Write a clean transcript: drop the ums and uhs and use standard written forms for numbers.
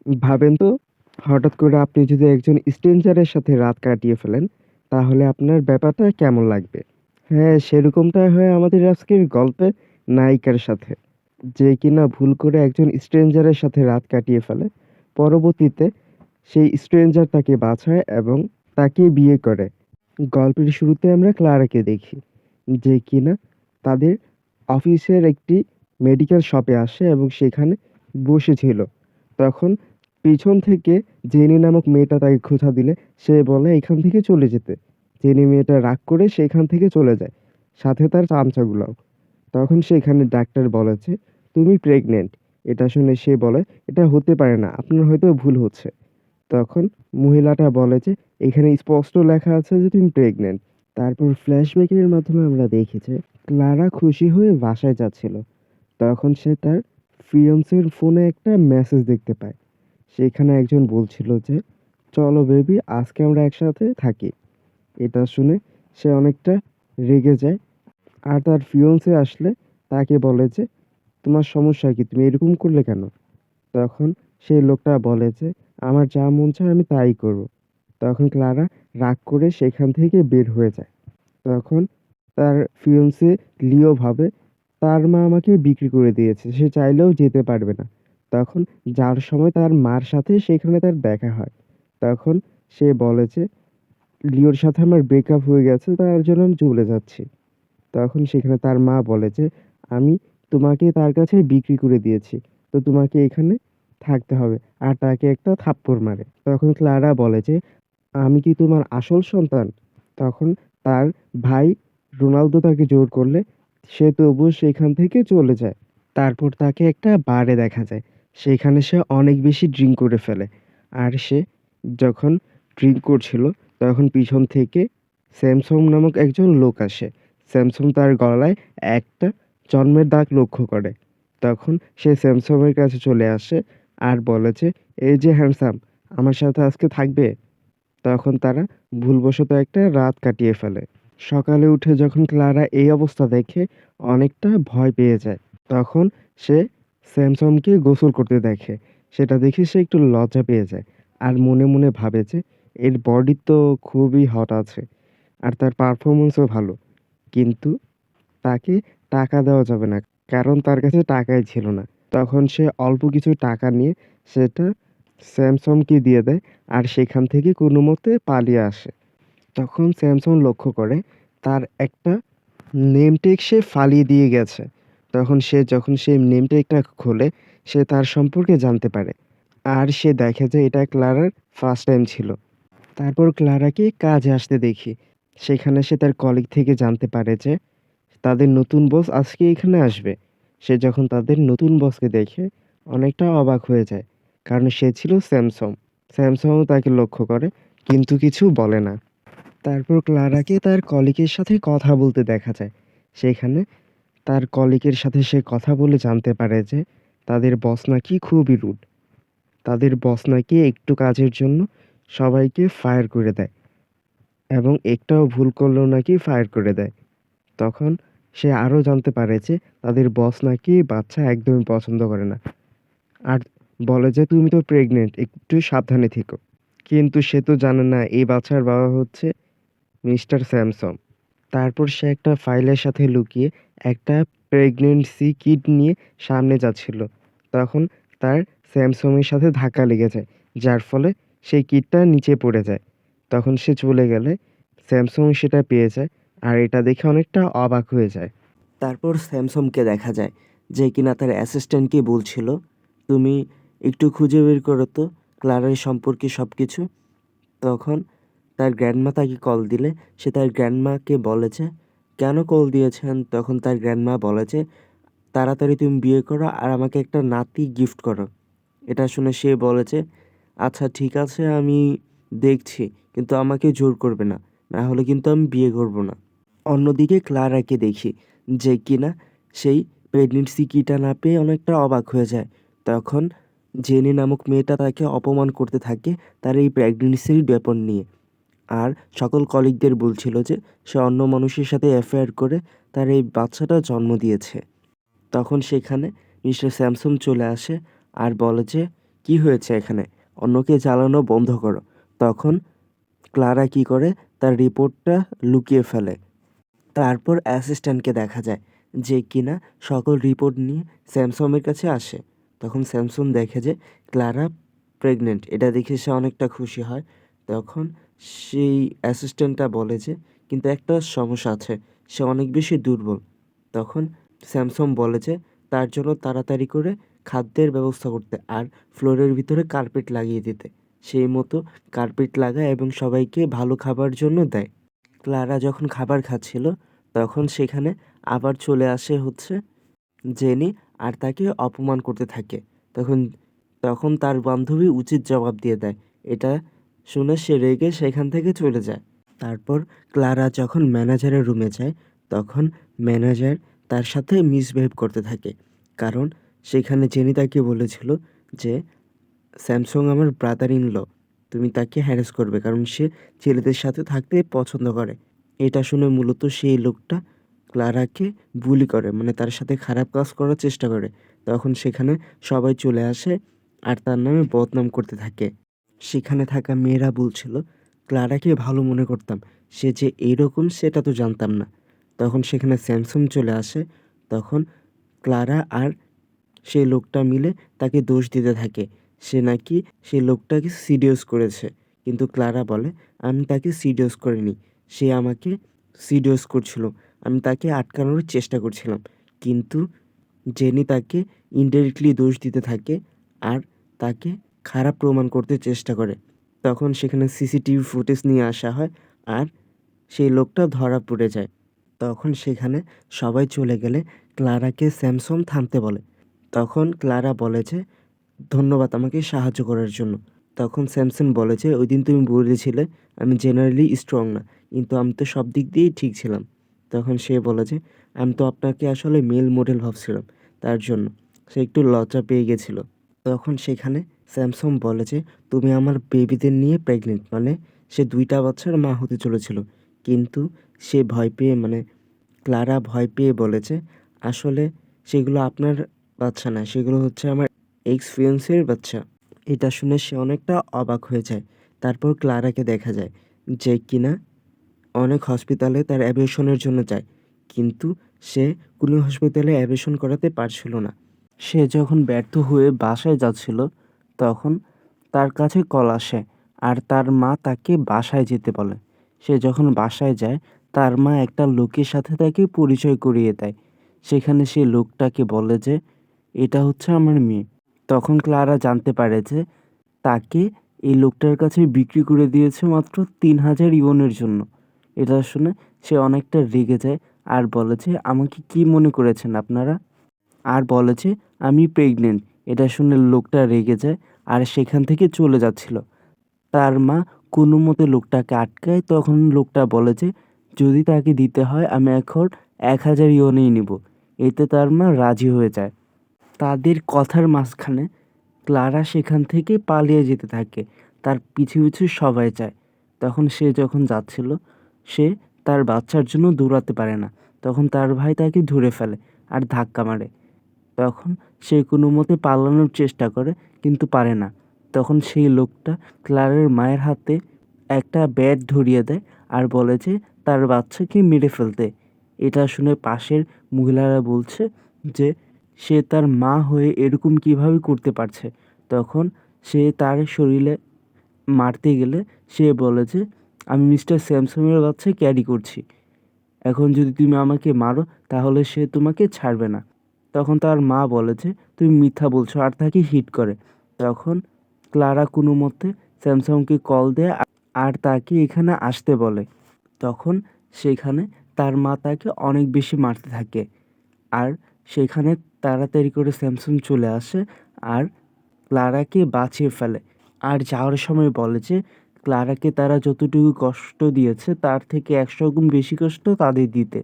ভাবেন তো, হঠাৎ করে আপনি যদি একজন স্ট্রেঞ্জারের সাথে রাত কাটিয়ে ফেলেন, তাহলে আপনার ব্যাপারটা কেমন লাগবে? হ্যাঁ, সেরকমটাই হয় আমাদের আজকের গল্পের নায়িকার সাথে। যে কিনা ভুল করে একজন স্ট্রেঞ্জারের সাথে রাত কাটিয়ে ফেলে। পরবর্তীতে সেই স্ট্রেঞ্জার তাকে বাঁচায় এবং তাকে বিয়ে করে। গল্পের শুরুতে আমরা ক্লারাকে দেখি, যে কিনা তাদের অফিসের একটি মেডিকেল শপে আসে এবং সেখানে বসেছিল। তখন পিছন থেকে জেনি নামক মেয়েটা তাকে খোঁচা দিলে সে বলে এখান থেকে চলে যেতে। জেনি মেয়েটা রাগ করে সেখান থেকে চলে যায়, সাথে তার চামচাগুলোও। তখন সেখানে ডাক্তার বলেছে, তুমি প্রেগনেন্ট। এটা শুনে সে বলে, এটা হতে পারে না, আপনার হয়তো ভুল হচ্ছে। তখন মহিলাটা বলে যে, এখানে স্পষ্ট লেখা আছে যে তুমি প্রেগনেন্ট। তারপর ফ্ল্যাশব্যাকের মাধ্যমে আমরা দেখি যে ক্লারা খুশি হয়ে বাসায় যাচ্ছিল। তখন সে তার ফিয়ন্সের ফোনে একটা মেসেজ দেখতে পায়। সেখানে একজন বলছিল যে, চলো বেবি, আজকে আমরা একসাথে থাকি। এটা শুনে সে অনেকটা রেগে যায়। আর তার ফিয়ন্সে আসলে তাকে বলে যে, তোমার সমস্যা কি, তুমি এরকম করলে কেন? তখন সেই লোকটা বলে যে, আমার যা মন চায় আমি তাই করব। তখন ক্লারা রাগ করে সেখান থেকে বের হয়ে যায়। তখন তার ফিয়ন্সে লিও ভাবে, তার মা আমাকে বিক্রি করে দিয়েছে, সে চাইলেও যেতে পারবে না। তখন যার সময় তার মার সাথে সেখানে তার দেখা হয়। তখন সে বলে যে, লিওর সাথে আমার ব্রেকআপ হয়ে গেছে, তার জন্য আমি চলে যাচ্ছি। তখন সেখানে তার মা বলে যে, আমি তোমাকে তার কাছে বিক্রি করে দিয়েছি, তো তোমাকে এখানে থাকতে হবে। আর তাকে একটা থাপ্পড় মারে। তখন ক্লারা বলে যে, আমি কি তোমার আসল সন্তান? তখন তার ভাই রোনালদো তাকে জোর করলে সে তবুও সেখান থেকে চলে যায়। তারপর তাকে একটা বারে দেখা যায়। সেখানে সে অনেক বেশি ড্রিঙ্ক করে ফেলে। আর সে যখন ড্রিঙ্ক করছিল, তখন পিছন থেকে স্যামসং নামক একজন লোক আসে। স্যামসং তার গলায় একটা জন্মের দাগ লক্ষ্য করে। তখন সে স্যামসংয়ের কাছে চলে আসে আর বলে যে, এই যে হ্যান্ডসাম, আমার সাথে আজকে থাকবে? তখন তারা ভুলবশত একটা রাত কাটিয়ে ফেলে। সকালে উঠে যখন ক্লারা এই অবস্থা দেখে অনেকটা ভয় পেয়ে যায়। তখন সে স্যামসংকে গোসল করতে দেখে। সেটা দেখে সে একটু লজ্জা পেয়ে যায়। আর মনে মনে ভাবে যে এর বডি তো খুবই হট আছে। আর তার পারফরম্যান্সও ভালো। কিন্তু তাকে টাকা দেওয়া যাবে না। কারণ তার কাছে টাকাই ছিল না। তখন সে অল্প কিছু টাকা নিয়ে সেটা স্যামসংকে দিয়ে দেয় আর সেখান থেকে কোনোমতে পালিয়ে আসে। তখন স্যামসং লক্ষ্য করে তার একটা নেম টেগ সে ফালিয়ে দিয়ে গেছে। তখন সে যখন সেই নেম টেগটা খোলে, সে তার সম্পর্কে জানতে পারে। আর সে দেখে যে এটা ক্লারার ফার্স্ট টাইম ছিল। তারপর ক্লারাকে কাজে আসতে দেখি। সেখানে সে তার কলিগ থেকে জানতে পারে যে তাদের নতুন বস আজকে এখানে আসবে। সে যখন তাদের নতুন বসকে দেখে অনেকটা অবাক হয়ে যায়। কারণ সে ছিল স্যামসং। স্যামসংও তাকে লক্ষ্য করে কিন্তু কিছু বলে না। তারপর ক্লারাকে তার কলিগের সাথে কথা বলতে দেখা যায়। সেখানে তার কলিগের সাথে সে কথা বলে জানতে পারে যে তাদের বস নাকি খুবই রুড। তাদের বস নাকি একটু কাজের জন্য সবাইকে ফায়ার করে দেয় এবং একটাও ভুল করলেও নাকি ফায়ার করে দেয়। তখন সে আরও জানতে পারে যে তাদের বস নাকি বাচ্চা একদমই পছন্দ করে না। আর বলে যে, তুমি তো প্রেগনেন্ট, একটু সাবধানে থেকো। কিন্তু সে তো জানে না এই বাচ্চার বাবা হচ্ছে মিস্টার স্যামসং। তারপর সে একটা ফাইলের সাথে লুকিয়ে একটা প্রেগনেন্সি কিট নিয়ে সামনে যাচ্ছিল। তখন তার স্যামসংয়ের সাথে ধাক্কা লেগে যায়, যার ফলে সেই কিটটা নিচে পড়ে যায়। তখন সে চলে গেলে স্যামসং সেটা পেয়ে যায় আর এটা দেখে অনেকটা অবাক হয়ে যায়। তারপর স্যামসংকে দেখা যায় যে কিনা তার অ্যাসিস্ট্যান্টকে বলছিল, তুমি একটু খুঁজে বের করো তো ক্লারার সম্পর্কে সব কিছু। তখন তার গ্র্যান্ডমা তাকে কল দিলে সে তার গ্র্যান্ডমাকে বলেছে, কেন কল দিয়েছেন? তখন তার গ্র্যান্ডমা বলেছে, তাড়াতাড়ি তুমি বিয়ে করো আর আমাকে একটা নাতি গিফট করো। এটা শুনে সে বলেছে, আচ্ছা ঠিক আছে, আমি দেখছি, কিন্তু আমাকে জোর করবে না, না হলে কিন্তু আমি বিয়ে করব না। অন্যদিকে ক্লারাকে দেখি যে কিনা সেই প্রেগনেন্সি কিটা না পেয়ে অনেকটা অবাক হয়ে যায়। তখন জেনি নামক মেয়েটা তাকে অপমান করতে থাকে তার এই প্রেগনেন্সির ব্যাপার নিয়ে। আর সকল কলিগদের বলছিল যে সে অন্য মানুষের সাথে অ্যাফেয়ার করে তার এই বাচ্চাটা জন্ম দিয়েছে। তখন সেখানে মিস্টার স্যামসন চলে আসে আর বলে যে, কি হয়েছে এখানে? অন্যকে জ্বালানো বন্ধ করো। তখন ক্লারা কি করে, তার রিপোর্টটা লুকিয়ে ফেলে। তারপর অ্যাসিস্ট্যান্টকে দেখা যায় যে কিনা সকল রিপোর্ট নিয়ে স্যামসনের কাছে আসে। তখন স্যামসন দেখে যে ক্লারা প্রেগনেন্ট। এটা দেখে সে অনেকটা খুশি হয়। তখন সেই অ্যাসিস্ট্যান্টটা বলে যে কিন্তু একটা সমস্যা আছে, সে অনেক বেশি দুর্বল। তখন স্যামসন বলে যে তার জন্য তাড়াতাড়ি করে খাদ্যের ব্যবস্থা করতে আর ফ্লোরের ভিতরে কার্পেট লাগিয়ে দিতে। সেই মতো কার্পেট লাগায় এবং সবাইকে ভালো খাবার জন্য দেয়। ক্লারা যখন খাবার খাচ্ছিল তখন সেখানে আবার চলে আসে হচ্ছে জেনি আর তাকে অপমান করতে থাকে। তখন তখন তার বান্ধবী উচিত জবাব দিয়ে দেয়। এটা শুনে সে রেগে সেখান থেকে চলে যায়। তারপর ক্লারা যখন ম্যানেজারের রুমে যায় তখন ম্যানেজার তার সাথে মিসবিহেভ করতে থাকে। কারণ সেখানে জেনি তাকে বলেছিল যে স্যামসং আমার ব্রাদার ইন ল, তুমি তাকে হ্যারাস করবে কারণ সে ছেলেদের সাথে থাকতে পছন্দ করে। এটা শুনে মূলত সেই লোকটা ক্লারাকে বুলি করে, মানে তার সাথে খারাপ কাজ করার চেষ্টা করে। তখন সেখানে সবাই চলে আসে আর তার নামে বদনাম করতে থাকে। সেখানে থাকা মেয়েরা বলছিল ক্লারাকে ভালো মনে করতাম, সে যে এইরকম সেটা তো জানতাম না। তখন সেখানে স্যামসং চলে আসে। তখন ক্লারা আর সেই লোকটা মিলে তাকে দোষ দিতে থাকে। সে নাকি সেই লোকটাকে সিডিউস করেছে। কিন্তু ক্লারা বলে, "আমি তাকে সিডিউস করিনি। সে আমাকে সিডিউস করছিল। আমি তাকে আটকানোর চেষ্টা করছিলাম।" কিন্তু জেনি তাকে ইনডিরেক্টলি দোষ দিতে থাকে আর তাকে খারাপ প্রমাণ করতে চেষ্টা করে। তখন সেখানে সিসিটিভি ফুটেজ নিয়ে আসা হয় আর সেই লোকটা ধরা পড়ে যায়। তখন সেখানে সবাই চলে গেলে ক্লারাকে স্যামসন থামতে বলে। তখন ক্লারা বলে যে, "ধন্যবাদ আমাকে সাহায্য করার জন্য।" তখন স্যামসন বলে যে, "ওইদিন তুমি বলেছিলে আমি জেনারেলি স্ট্রং না, কিন্তু আমি তো সব দিক দিয়েই ঠিক ছিলাম।" তখন সে বলে যে, "আমি তো আপনাকে আসলে মেল মডেল ভাবছিলাম, তার জন্য।" সে একটু লজ্জা পেয়ে গেছিল। তখন সেখানে স্যামসন বলে যে, "তুমি আমার বেবিদের নিয়ে প্রেগনেন্ট, মানে সে ২টা বাচ্চার মা হতে চলেছিল।" কিন্তু সে ভয় পেয়ে, মানে ক্লারা ভয় পেয়ে বলেছে, "আসলে সেগুলো আপনার বাচ্চা না, সেগুলো হচ্ছে আমার এক্স ফিয়ান্সির বাচ্চা।" এটা শুনে সে অনেকটা অবাক হয়ে যায়। তারপর ক্লারাকে দেখা যায় যে কিনা অনেক হসপিটালে তার অ্যাবর্শনের জন্য যায়। কিন্তু সে কোনো হসপিটালে অ্যাবর্শন করাতে পারছিল না। সে যখন ব্যর্থ হয়ে বাসায় যাচ্ছিল তখন তার কাছে কল আসে আর তার মা তাকে বাসায় যেতে বলে। সে যখন বাসায় যায় তার মা একটা লোকের সাথে তাকে পরিচয় করিয়ে দেয়। সেখানে সে লোকটাকে বলে যে এটা হচ্ছে আমার মেয়ে। তখন ক্লারা জানতে পারে যে তাকে এই লোকটার কাছে বিক্রি করে দিয়েছে মাত্র ৩,০০০ ইওনের জন্য। এটা শুনে সে অনেকটা রেগে যায় আর বলে যে, "আমাকে কি মনে করেছেন আপনারা?" আর বলে যে, "আমি প্রেগনেন্ট।" এটা শুনে লোকটা রেগে যায় আর সেখান থেকে চলে যাচ্ছিল। তার মা কোনো মতে লোকটাকে আটকায়। তখন লোকটা বলে যে, "যদি তাকে দিতে হয় আমি এখন ১,০০০ ইওনই নিব।" এতে তার মা রাজি হয়ে যায়। তাদের কথার মাঝখানে ক্লারা সেখান থেকে পালিয়ে যেতে থাকে। তার পিছু পিছু সবাই যায়। তখন সে যখন যাচ্ছিল সে তার বাচ্চার জন্য দৌড়াতে পারে না। তখন তার ভাই তাকে ধরে ফেলে আর ধাক্কা মারে। তখন সে কোনো মতে পালানোর চেষ্টা করে কিন্তু পারে না। তখন সেই লোকটা ক্লারার মায়ের হাতে একটা ব্যাট ধরিয়ে দেয় আর বলে যে তার বাচ্চাকে মেরে ফেলতে। এটা শুনে পাশের মহিলারা বলছে যে সে তার মা হয়ে এরকম কিভাবে করতে পারছে। তখন সে তার শরীরে মারতে গেলে সে বলে যে, "আমি মিস্টার স্যামসনের বাচ্চা ক্যারি করছি। এখন যদি তুমি আমাকে মারো তাহলে সে তোমাকে ছাড়বে না।" তখন তার মা বলে যে, "তুমি মিথ্যা বলছো" আর তাকে হিট করে। তখন ক্লারা কোনো মতে স্যামসংকে কল দেয় আর তাকে এখানে আসতে বলে। তখন সেখানে তার মা তাকে অনেক বেশি মারতে থাকে আর সেখানে তাড়াতাড়ি করে স্যামসং চলে আসে আর ক্লারাকে বাঁচিয়ে ফেলে। আর যাওয়ার সময় বলে যে ক্লারাকে তারা যতটুকু কষ্ট দিয়েছে তার থেকে ১০০ গুণ বেশি কষ্ট তাদের দিতে।